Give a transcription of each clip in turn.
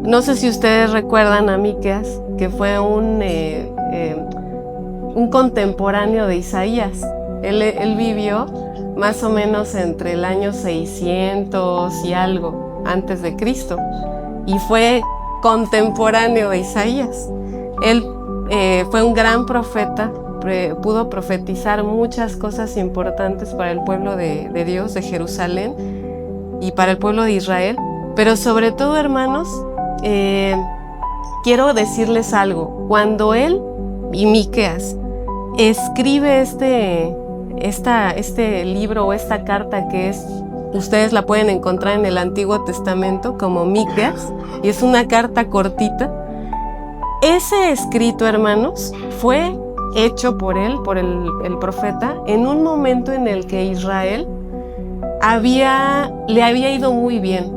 No sé si ustedes recuerdan a Miqueas, que fue un contemporáneo de Isaías. Él vivió más o menos entre el año 600 y algo antes de Cristo, y fue contemporáneo de Isaías. Él fue un gran profeta, pudo profetizar muchas cosas importantes para el pueblo de Dios, de Jerusalén, y para el pueblo de Israel. Pero sobre todo, hermanos, quiero decirles algo. Cuando él y Miqueas escribe este libro o esta carta, que ustedes la pueden encontrar en el Antiguo Testamento como Miqueas, y es una carta cortita. Ese escrito, hermanos, fue hecho por él, por el profeta, en un momento en el que Israel le había ido muy bien.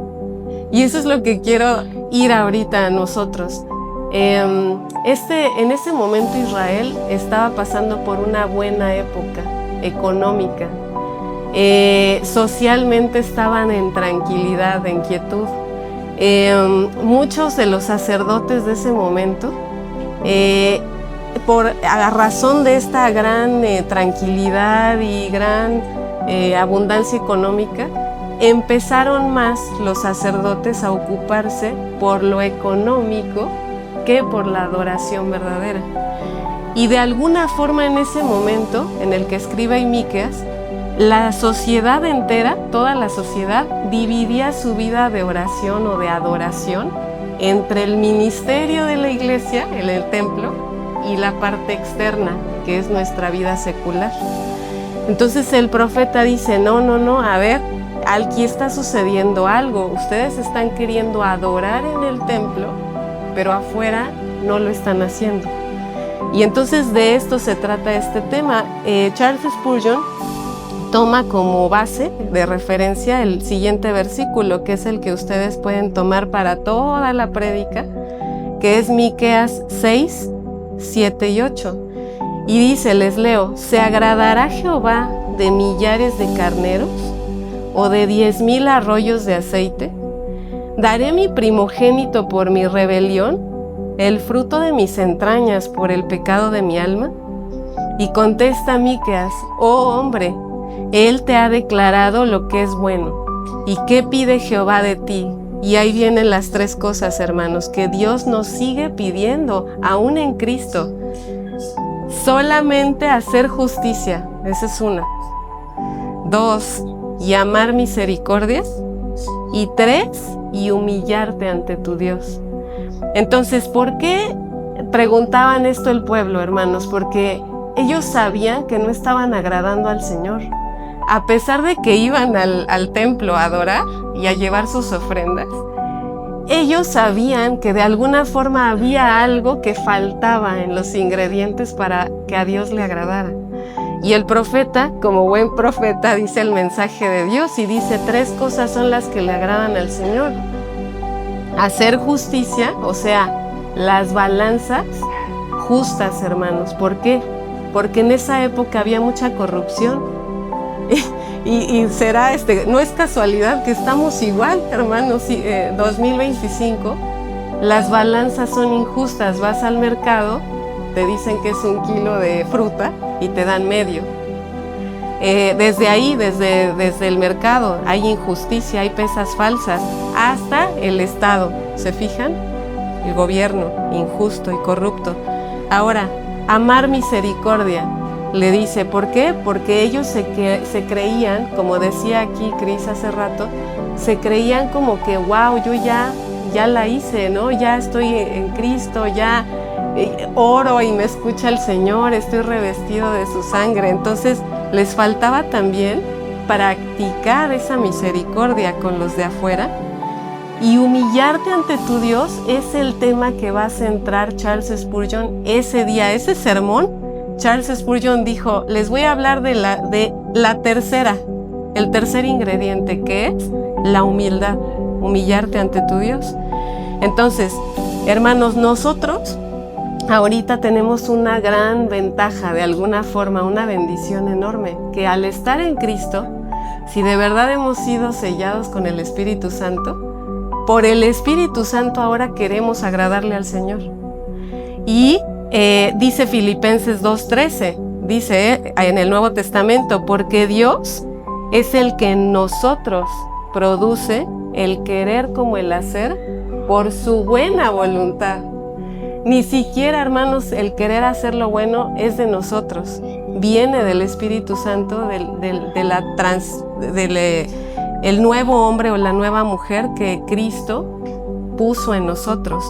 Y eso es lo que quiero ir ahorita a nosotros. En ese momento Israel estaba pasando por una buena época económica. Socialmente estaban en tranquilidad, en quietud. Muchos de los sacerdotes de ese momento, a razón de esta gran tranquilidad y gran abundancia económica, empezaron más los sacerdotes a ocuparse por lo económico que por la adoración verdadera. Y de alguna forma, en ese momento en el que escribe Miqueas, la sociedad entera, toda la sociedad, dividía su vida de oración o de adoración entre el ministerio de la iglesia, en el templo, y la parte externa, que es nuestra vida secular. Entonces el profeta dice, no, a ver, aquí está sucediendo algo. Ustedes están queriendo adorar en el templo, pero afuera no lo están haciendo. Y entonces de esto se trata este tema. Charles Spurgeon toma como base de referencia el siguiente versículo, que es el que ustedes pueden tomar para toda la prédica, que es Miqueas 6, 7 y 8. Y dice, les leo: ¿se agradará Jehová de millares de carneros o de 10,000 arroyos de aceite? ¿Daré mi primogénito por mi rebelión, el fruto de mis entrañas por el pecado de mi alma? Y contesta Miqueas, oh hombre, él te ha declarado lo que es bueno. ¿Y qué pide Jehová de ti? Y ahí vienen las tres cosas, hermanos, que Dios nos sigue pidiendo, aún en Cristo. Solamente hacer justicia, esa es una. 2, y amar misericordias. Y 3, y humillarte ante tu Dios. Entonces, ¿por qué preguntaban esto el pueblo, hermanos? Porque ellos sabían que no estaban agradando al Señor. A pesar de que iban al templo a adorar y a llevar sus ofrendas, ellos sabían que de alguna forma había algo que faltaba en los ingredientes para que a Dios le agradara. Y el profeta, como buen profeta, dice el mensaje de Dios y dice 3 cosas son las que le agradan al Señor. Hacer justicia, o sea, las balanzas justas, hermanos. ¿Por qué? Porque en esa época había mucha corrupción. Y será no es casualidad que estamos igual, hermanos. 2025, las balanzas son injustas. Vas al mercado, te dicen que es 1 kilo de fruta y te dan medio. Desde ahí, desde el mercado, hay injusticia, hay pesas falsas, hasta el Estado. ¿Se fijan? El gobierno injusto y corrupto. Ahora, amar misericordia. Le dice, ¿por qué? Porque ellos se creían, como decía aquí Cris hace rato, se creían como que, wow, yo ya la hice, ¿no? Ya estoy en Cristo, ya oro y me escucha el Señor, estoy revestido de su sangre. Entonces, les faltaba también practicar esa misericordia con los de afuera. Y humillarte ante tu Dios es el tema que va a centrar Charles Spurgeon ese día, ese sermón. Charles Spurgeon dijo, les voy a hablar de la tercera, el tercer ingrediente, que es la humildad, humillarte ante tu Dios. Entonces, hermanos, nosotros ahorita tenemos una gran ventaja, de alguna forma, una bendición enorme, que al estar en Cristo, si de verdad hemos sido sellados con el Espíritu Santo, por el Espíritu Santo ahora queremos agradarle al Señor. Y dice Filipenses 2:13, dice en el Nuevo Testamento, porque Dios es el que en nosotros produce el querer como el hacer por su buena voluntad. Ni siquiera, hermanos, el querer hacer lo bueno es de nosotros, viene del Espíritu Santo, el nuevo hombre o la nueva mujer que Cristo puso en nosotros.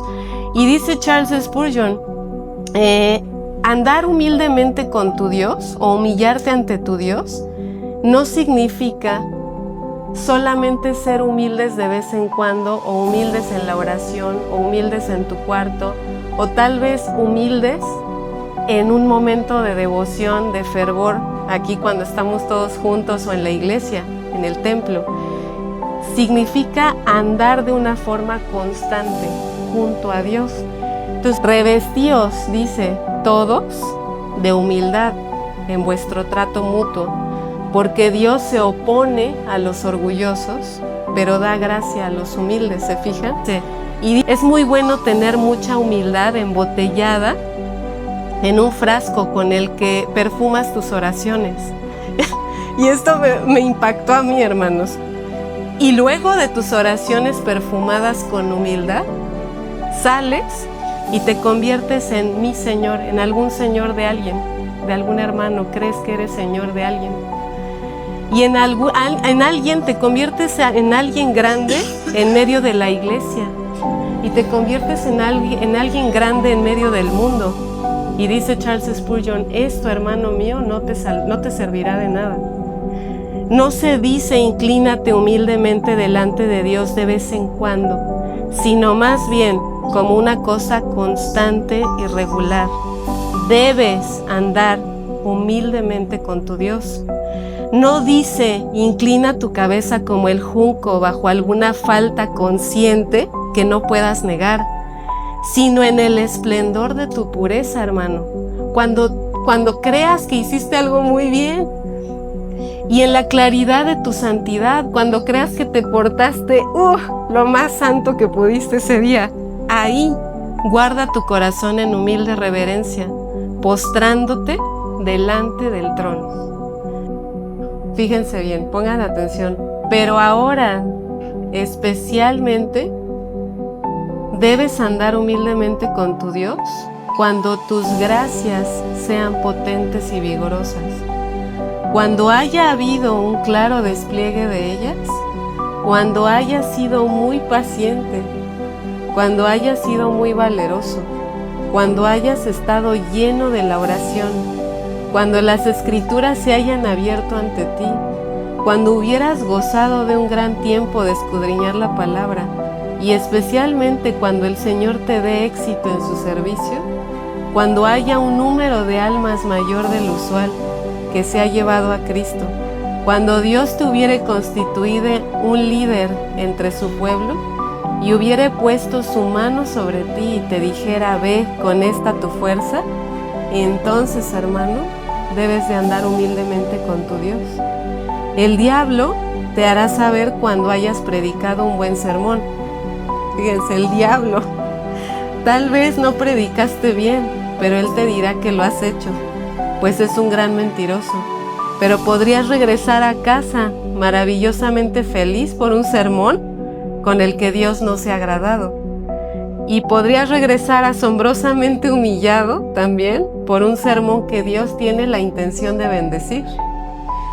Y dice Charles Spurgeon, andar humildemente con tu Dios o humillarte ante tu Dios no significa solamente ser humildes de vez en cuando, o humildes en la oración, o humildes en tu cuarto, o tal vez humildes en un momento de devoción, de fervor, aquí cuando estamos todos juntos o en la iglesia, en el templo. Significa andar de una forma constante junto a Dios. Entonces, revestíos, dice, todos de humildad en vuestro trato mutuo, porque Dios se opone a los orgullosos, pero da gracia a los humildes, ¿se fijan? Sí. Y es muy bueno tener mucha humildad embotellada en un frasco con el que perfumas tus oraciones. Y esto me impactó a mí, hermanos. Y luego de tus oraciones perfumadas con humildad, sales y te conviertes en mi Señor, en algún Señor de alguien, de algún hermano, crees que eres Señor de alguien. Y en alguien te conviertes en alguien grande en medio de la iglesia. Y te conviertes en alguien grande en medio del mundo. Y dice Charles Spurgeon, esto, hermano mío, no te servirá de nada. No se dice inclínate humildemente delante de Dios de vez en cuando, sino más bien como una cosa constante y regular. Debes andar humildemente con tu Dios. No dice inclina tu cabeza como el junco bajo alguna falta consciente que no puedas negar, sino en el esplendor de tu pureza, hermano. Cuando creas que hiciste algo muy bien, y en la claridad de tu santidad, cuando creas que te portaste lo más santo que pudiste ese día, ahí guarda tu corazón en humilde reverencia, postrándote delante del trono. Fíjense bien, pongan atención. Pero ahora, especialmente, debes andar humildemente con tu Dios cuando tus gracias sean potentes y vigorosas. Cuando haya habido un claro despliegue de ellas, cuando hayas sido muy paciente, cuando hayas sido muy valeroso, cuando hayas estado lleno de la oración, cuando las escrituras se hayan abierto ante ti, cuando hubieras gozado de un gran tiempo de escudriñar la palabra, y especialmente cuando el Señor te dé éxito en su servicio, cuando haya un número de almas mayor del usual que se ha llevado a Cristo, cuando Dios te hubiere constituido un líder entre su pueblo y hubiere puesto su mano sobre ti y te dijera, ve con esta tu fuerza, entonces, hermano, debes de andar humildemente con tu Dios. El diablo te hará saber cuando hayas predicado un buen sermón. Fíjense, el diablo. Tal vez no predicaste bien, pero él te dirá que lo has hecho, pues es un gran mentiroso. Pero podrías regresar a casa maravillosamente feliz por un sermón con el que Dios no se ha agradado. Y podrías regresar asombrosamente humillado también por un sermón que Dios tiene la intención de bendecir.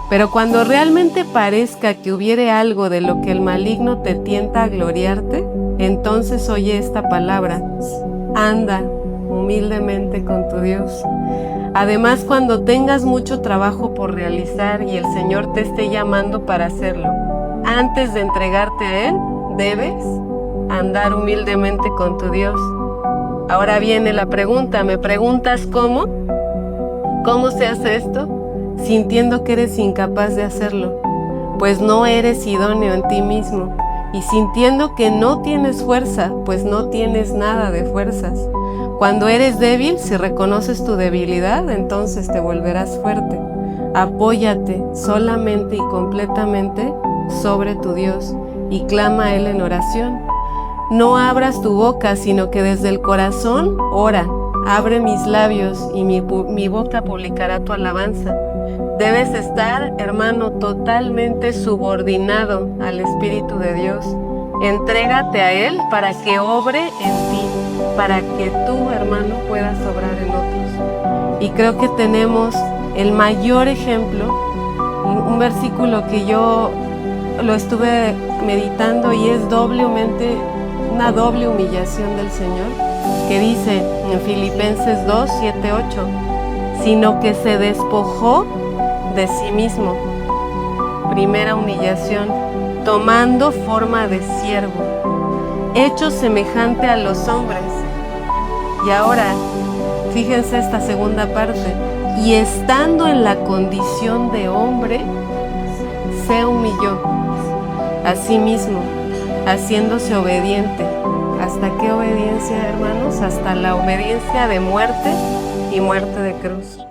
Pero cuando realmente parezca que hubiere algo de lo que el maligno te tienta a gloriarte, entonces oye esta palabra: anda humildemente con tu Dios. Además, cuando tengas mucho trabajo por realizar y el Señor te esté llamando para hacerlo, antes de entregarte a Él, debes andar humildemente con tu Dios. Ahora viene la pregunta, ¿me preguntas cómo? ¿Cómo se hace esto? Sintiendo que eres incapaz de hacerlo, pues no eres idóneo en ti mismo, y sintiendo que no tienes fuerza, pues no tienes nada de fuerzas. Cuando eres débil, si reconoces tu debilidad, entonces te volverás fuerte. Apóyate solamente y completamente sobre tu Dios y clama a Él en oración. no abras tu boca, sino que desde el corazón ora. Abre mis labios y mi boca publicará tu alabanza. Debes estar, hermano, totalmente subordinado al Espíritu de Dios. Entrégate a Él para que obre en ti, para que tú, hermano, puedas obrar en otros. Y creo que tenemos el mayor ejemplo, un versículo que yo lo estuve meditando y es una doble humillación del Señor, que dice en Filipenses 2, 7, 8, sino que se despojó de sí mismo. Primera humillación, tomando forma de siervo, hecho semejante a los hombres. Y ahora, fíjense esta segunda parte, y estando en la condición de hombre, se humilló a sí mismo, haciéndose obediente. ¿Hasta qué obediencia, hermanos? Hasta la obediencia de muerte y muerte de cruz.